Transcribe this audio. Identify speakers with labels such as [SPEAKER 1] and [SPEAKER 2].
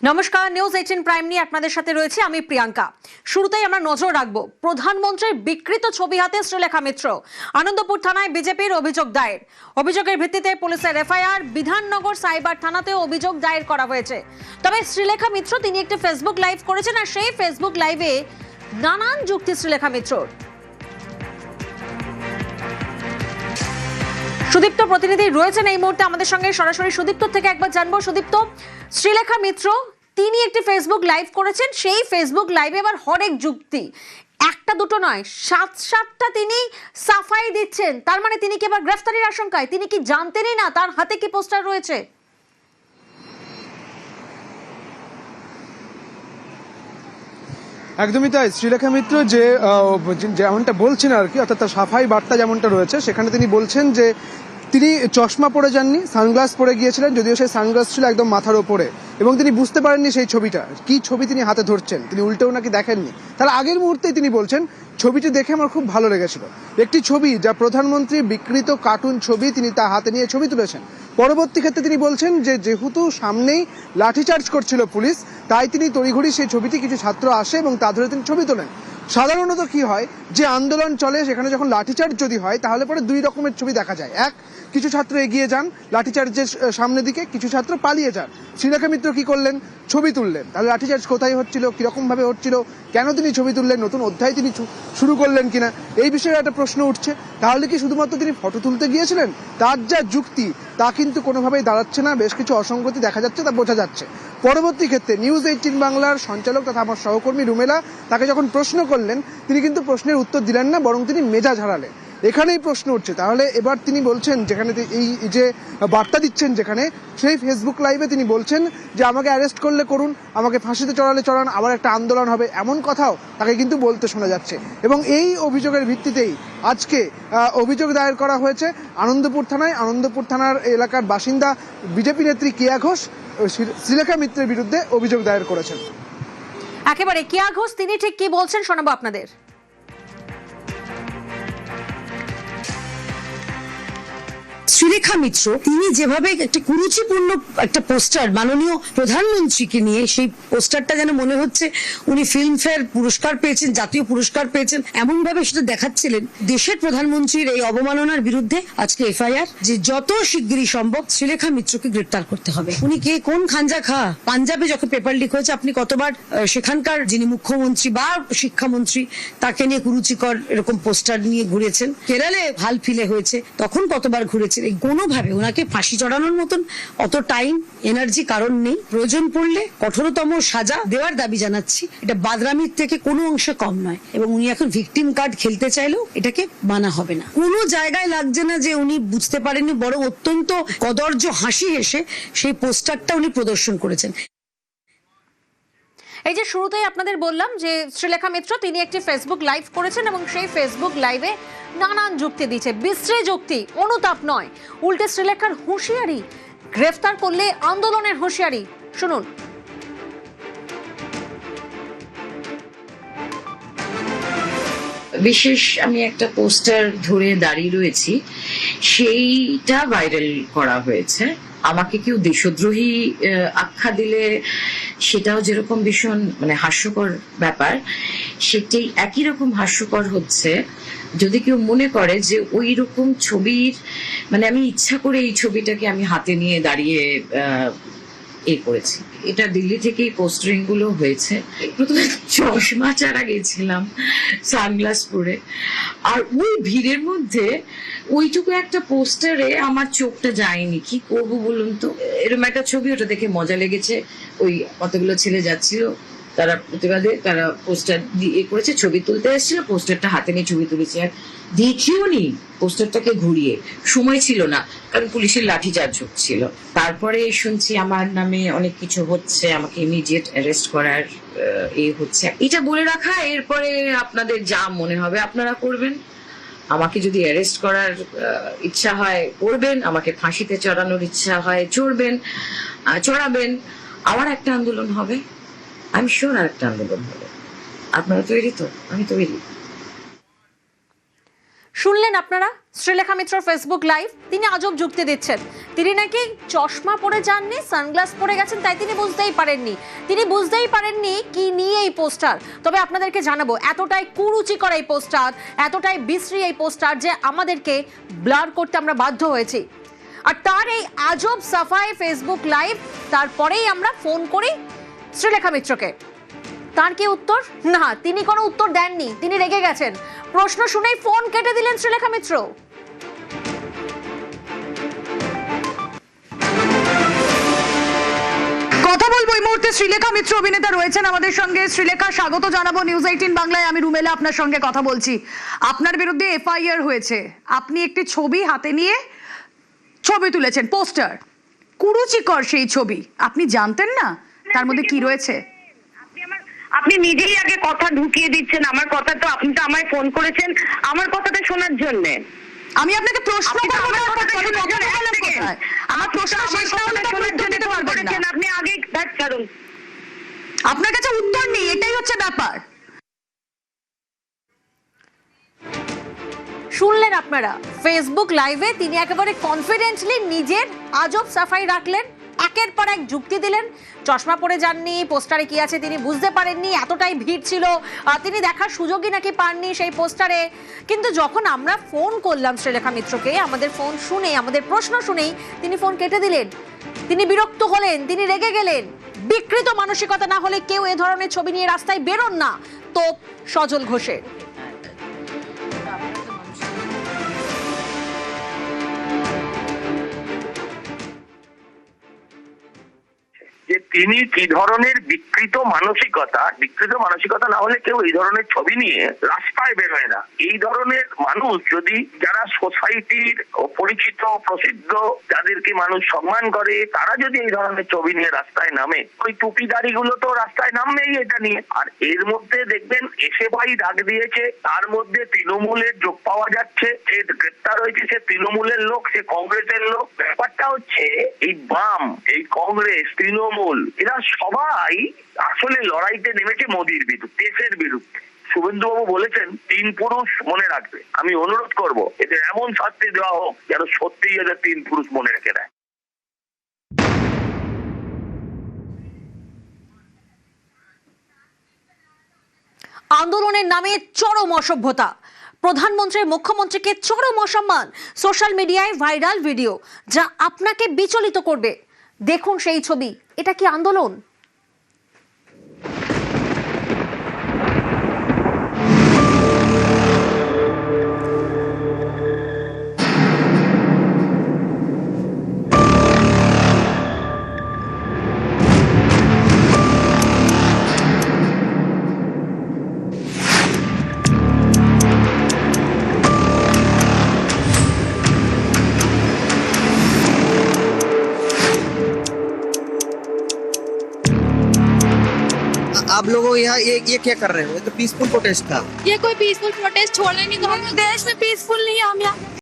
[SPEAKER 1] নমস্কার, news 18 prime নিয়ে আপনাদের সাথে রয়েছে আমি প্রিয়াঙ্কা। শুরুতেই আমরা নজর রাখবো প্রধানমন্ত্রীর বিকৃত ছবি হাতে শ্রীলেখা মিত্র। আনন্দপুর থানায় বিজেপির অভিযোগ দায়ের। অভিযোগের ভিত্তিতে পুলিশের এফআইআর, বিধাননগর সাইবার থানাতেও অভিযোগ দায়ের করা হয়েছে। তবে শ্রীলেখা মিত্র তিনি একটি ফেসবুক লাইভ করেছেন, আর সেই ফেসবুক লাইভে নানান যুক্তি শ্রীলেখা মিত্রর। সুদীপ্ত প্রতিনিধি রয়েছেন এই মুহূর্তে আমাদের সঙ্গে সরাসরি। সুদীপ্ত থেকে একবার জানবো, সুদীপ্ত, শ্রীলেখা মিত্র তিনি একটি ফেসবুক লাইভ করেছেন, সেই ফেসবুক লাইভে এবার হরেক যুক্তি, একটা দুটো নয়, সাতটা তিনি সাফাই দিচ্ছেন। তার মানে তিনি কি এবার গ্রেফতারির আশঙ্কায়? তিনি কি জানতেনই না তার হাতে কি পোস্টার রয়েছে?
[SPEAKER 2] একদমই তাই। শ্রীলেখা মিত্র যেমনটা বলছেন আর কি, অর্থাৎ তার সাফাই বার্তা যেমনটা রয়েছে, সেখানে তিনি বলছেন যে তিনি চশমা পরে যাননি, সানগ্লাস পরে গিয়েছিলেন, যদিও সেই সানগ্লাস ছিল একদম মাথার ওপরে, এবং তিনি বুঝতে পারেননি সেই ছবিটা কি ছবি তিনি হাতে ধরছেন, তিনি উল্টেও নাকি দেখেননি। তার আগের মুহূর্তেই তিনি বলছেন ছবিটি দেখে আমার খুব ভালো লেগেছিল। একটি ছবি যা প্রধানমন্ত্রীর বিকৃত কার্টুন ছবি, তিনি তা হাতে নিয়ে ছবি তুলেছেন। পরবর্তী ক্ষেত্রে তিনি বলছেন যে যেহেতু সামনেই লাঠিচার্জ করছিল পুলিশ, তাই তিনি তড়িঘড়ি সেই ছবিটি, কিছু ছাত্র আসে এবং তা ধরে তিনি ছবি তোলেন। সাধারণত কি হয়, যে আন্দোলন চলে সেখানে যখন লাঠিচার্জ যদি হয় তাহলে পরে দুই রকমের ছবি দেখা যায়। এক, কিছু ছাত্র এগিয়ে যান লাঠিচার্জের সামনের দিকে, কিছু ছাত্র পালিয়ে যান। শ্রীলেখা মিত্র কি করলেন? ছবি তুললেন। তাহলে লাঠিচার্জ কোথায় হচ্ছিল, কিরকম ভাবে হচ্ছিল, কেন তিনি ছবি তুললেন, নতুন অধ্যায় তিনি শুরু করলেন কিনা, এই বিষয়ে একটা প্রশ্ন উঠছে। তাহলে কি শুধুমাত্র তিনি ফটো তুলতে গিয়েছিলেন? তার যা যুক্তি তা কিন্তু কোনোভাবেই দাঁড়াচ্ছে না, বেশ কিছু অসঙ্গতি দেখা যাচ্ছে, তা বোঝা যাচ্ছে। পরবর্তী ক্ষেত্রে নিউজ 18 বাংলার সঞ্চালক তথা আমার সহকর্মী রুমেলা তাকে যখন প্রশ্ন করলেন, তিনি কিন্তু প্রশ্নের উত্তর দিলেন না, বরং তিনি মেজাজ হারালেন। এখানেই প্রশ্ন উঠছে, তাহলে এবার তিনি বলছেন, যেখানে এই যে বার্তা দিচ্ছেন, যেখানে সেই ফেসবুক লাইভে তিনি বলছেন যে আমাকে অ্যারেস্ট করলে করুন, আমাকে ফাঁসিতে চড়ালে চড়ান, আবার একটা আন্দোলন হবে, এমন কথাও তাকে কিন্তু বলতে শোনা যাচ্ছে। এবং এই অভিযোগের ভিত্তিতেই আজকে অভিযোগ দায়ের করা হয়েছে আনন্দপুর থানায়। আনন্দপুর থানার এলাকার বাসিন্দা বিজেপি নেত্রী কেয়া ঘোষ শ্রীলেখা মিত্রের বিরুদ্ধে অভিযোগ দায়ের করেছেন।
[SPEAKER 1] একেবারে কেয়া ঘোষ তিনি ঠিক কি বলছেন শোনাবো আপনাদের।
[SPEAKER 3] শ্রীলেখা মিত্র তিনি যেভাবে একটা কুরুচিপূর্ণ একটা পোস্টার মাননীয় প্রধানমন্ত্রীকে নিয়ে, সেই পোস্টারটা যেন মনে হচ্ছে উনি ফিল্মফেয়ার পুরস্কার পেয়েছেন, জাতীয় পুরস্কার পেয়েছেন, এমন ভাবে সেটা দেখাচ্ছিলেন। দেশের প্রধানমন্ত্রীর এই অবমাননার বিরুদ্ধে আজকে এফআইআর, যে যত শিগগিরই সম্ভব শ্রীলেখা মিত্রকে গ্রেপ্তার করতে হবে। উনি কে, কোন খাঞ্জা খা? পাঞ্জাবে যখন পেপার লিক হয়েছে, আপনি কতবার সেখানকার যিনি মুখ্যমন্ত্রী বা শিক্ষামন্ত্রী তাকে নিয়ে কুরুচিকর এরকম পোস্টার নিয়ে ঘুরেছেন। কেরালে হাল ফিলে হয়েছে, তখন কতবার ঘুরেছেন। কোনোভাবে ওনাকে ফাঁসি চড়ানোর মতন অত টাইম, এনার্জি কারণ নেই। প্রয়োজন পড়লে কঠোরতম সাজা দেওয়ার দাবি জানাচ্ছি। এটা বাদরামির থেকে কোনো অংশে কম নয়, এবং উনি এখন ভিকটিম কার্ড খেলতে চাইলেও এটাকে মানা হবে না। কোনো জায়গায় লাগছে না যে উনি বুঝতে পারেননি, বরং অত্যন্ত কদর্য হাসি হেসে সেই পোস্টারটা উনি প্রদর্শন করেছেন।
[SPEAKER 1] এই যে শুরুতেই আপনাদের বললাম যে শ্রীলেখা মিত্র তিনি একটি ফেসবুক লাইভ করেছেন, এবং সেই ফেসবুক লাইভে নানান যুক্তি দিচ্ছে, বিশ্রী যুক্তি, অনুতাপ নয়, উল্টে শ্রীলেখার হুঁশিয়ারি, গ্রেফতার করলে আন্দোলনের হুঁশিয়ারি। শুনুন।
[SPEAKER 4] বিশেষ আমি একটা পোস্টার ধরে দাঁড়িয়ে রয়েছি, সেইটা ভাইরাল করা হয়েছে। আমাকে কেউ দেশদ্রোহী আখ্যা দিলে সেটাও যেরকম ভীষণ হাস্যকর ব্যাপার, সেটাই একই রকম হাস্যকর হচ্ছে যদি কেউ মনে করে যে ওই রকম ছবির আমি ইচ্ছা করে এই ছবিটাকে আমি হাতে নিয়ে দাঁড়িয়ে করেছি। এটা দিল্লি থেকেই পোস্টারিং গুলো হয়েছে। প্রথমে চশমা ছাড়া গেছিলাম সানগ্লাস পরে, আর ওই ভিড়ের মধ্যে ওইটুকু একটা পোস্টারে আমার চোখটা যায়নি। কি করবো বলুন তো, এরকম একটা ছবি, ওটা দেখে মজা লেগেছে। ওই কতগুলো ছেলে যাচ্ছিল, তারা প্রতিবাদে তারা পোস্টার দিয়ে করেছে, ছবি তুলতে এসেছিল, পোস্টারটা হাতে নিয়ে ছবি তুলেছে। আর দেখিও নি পোস্টারটাকে ঘুরিয়ে, সময় ছিল না, কারণ পুলিশের লাঠিচার্জ হচ্ছিল। তারপরে শুনছি আমার নামে অনেক কিছু হচ্ছে, আমাকে ইমিডিয়েট অ্যারেস্ট করার হচ্ছে। এটা বলে রাখা, এরপরে আপনাদের যা মনে হবে আপনারা করবেন। আমাকে যদি অ্যারেস্ট করার ইচ্ছা হয় করবেন, আমাকে ফাঁসিতে চড়ানোর ইচ্ছা হয় চড়াবেন। আবার একটা আন্দোলন হবে, আমি শিওর আর একটা আন্দোলন হবে। আপনারা তৈরি তো? আমি তৈরি।
[SPEAKER 1] শুনলেন আপনারা শ্রীলেখা মিত্র ফেসবুক লাইভ। তিনি আজব যুক্তি দিচ্ছেন। তিনি নাকি চশমা পরে যাননি, সানগ্লাস পরে গেছেন, তাই তিনি বুঝতেই পারেননি কি নিয়ে এই পোস্টার। তবে আপনাদেরকে জানাবো, এতটাই কুরুচিকর এই পোস্টার, এতটাই বিশ্রী এই পোস্টার যে আমাদেরকে ব্লার করতে আমরা বাধ্য হয়েছি। আর তার এই আজব সাফাই ফেসবুক লাইভ, তারপরেই আমরা ফোন করি শ্রীলেখা মিত্রকে। তার কি উত্তর? না, তিনি কোনো উত্তর দেননি, তিনি রেগে গেছেন। প্রশ্ন শুনেই ফোন কেটে দিলেন শ্রীলেখা মিত্র।
[SPEAKER 5] কথা বলবো এই মুহূর্তে শ্রীলেখা মিত্র অভিনেতা রয়েছেন আমাদের সঙ্গে। শ্রীলেখা, স্বাগত জানাবো নিউজ 18 বাংলায়। আমি রুমেলা আপনার সঙ্গে কথা বলছি। আপনার বিরুদ্ধে এফআইআর হয়েছে। আপনি একটি ছবি হাতে নিয়ে ছবি তুলেছেন, পোস্টার, কুরুচিকর সেই ছবি। আপনি জানতেন না তার মধ্যে কি রয়েছে?
[SPEAKER 6] আপনি নিজেই আগে কথা ঢুকিয়ে দিচ্ছেন আমার কথা। তো আপনি তো আমায় ফোন করেছেন আমার কথাটা শোনার জন্য।
[SPEAKER 5] আমি আপনাকে প্রশ্ন
[SPEAKER 6] আপনি তো
[SPEAKER 5] করবো
[SPEAKER 6] আমার
[SPEAKER 5] না,
[SPEAKER 6] কথাটা
[SPEAKER 5] আমি
[SPEAKER 6] শোনার
[SPEAKER 5] কথা
[SPEAKER 6] জন্য
[SPEAKER 5] বললাম
[SPEAKER 6] এক সেকেন্ড।
[SPEAKER 5] কোথায়? আমার প্রশ্ন শেষ না হলে তো আপনি উত্তর দিতে পারবেন না।
[SPEAKER 6] আপনি আগে ব্যাট ছাড়ুন।
[SPEAKER 5] আপনার কাছে উত্তর নেই, এটাই হচ্ছে ব্যাপার।
[SPEAKER 1] শুনলেন আপনারা ফেসবুক লাইভে তিনি একেবারে কনফিডেন্টলি নিজের আজব সাফাই রাখলেন, একের পর এক যুক্তি দিলেন। চশমা পরে যাননি, পোস্টারে কি আছে তিনি বুঝতে পারেননি, এতটাই ভিড় ছিল, তিনি দেখার সুযোগই নাকি পাননি সেই পোস্টারে। কিন্তু যখন আমরা ফোন করলাম শ্রীলেখা মিত্রকে, আমাদের ফোন শুনে, আমাদের প্রশ্ন শুনেই তিনি ফোন কেটে দিলেন। তিনি বিরক্ত হলেন, তিনি রেগে গেলেন। বিকৃত মানসিকতা না হলে কেউ এ ধরনের ছবি নিয়ে রাস্তায় বেরোন না। তো সজল ঘোষের
[SPEAKER 7] যে তিনি কি ধরনের বিকৃত মানসিকতা না হলে কেউ এই ধরনের ছবি নিয়ে রাস্তায় বেরোয় না। এই ধরনের মানুষ যদি, যারা সোসাইটির পরিচিত প্রসিদ্ধ, যাদেরকে মানুষ সম্মান করে, তারা যদি এই ধরনের ছবি নিয়ে রাস্তায় নামে, ওই টুপিদারি গুলো তো রাস্তায় নামবেই এটা নিয়ে। আর এর মধ্যে দেখবেন এসএফআই ডাক দিয়েছে, তার মধ্যে তৃণমূলের যোগ পাওয়া যাচ্ছে। যে গ্রেপ্তার হয়েছে সে তৃণমূলের লোক, সে কংগ্রেসের লোক। ব্যাপারটা হচ্ছে এই বাম, এই কংগ্রেস, তৃণমূল, এরা সবাই আসলে লড়াইতে নেমেছে মোদির বিরুদ্ধে, দেশের বিরুদ্ধে। শুভেন্দুবাবু বলেছেন 3 পুরুষ মনে রাখবে। আমি অনুরোধ করব এদের এমন শাস্তি দেওয়া হোক যেন সত্যিই এদের 3 পুরুষ মনে রেখে দেয়।
[SPEAKER 1] আন্দোলনের নামে চরম অসভ্যতা, প্রধানমন্ত্রীর মুখ্যমন্ত্রীকে চরম অসম্মান, সোশ্যাল মিডিয়ায় ভাইরাল ভিডিও যা আপনাকে বিচলিত করবে। দেখুন সেই ছবি। এটা কি আন্দোলন?
[SPEAKER 8] आप लोगों यहाँ ये क्या कर रहे हो? ये तो पीसफुल प्रोटेस्ट था।
[SPEAKER 9] ये कोई पीसफुल प्रोटेस्ट छोड़ना नहीं, तो हम देश में पीसफुल नहीं है। हम यहाँ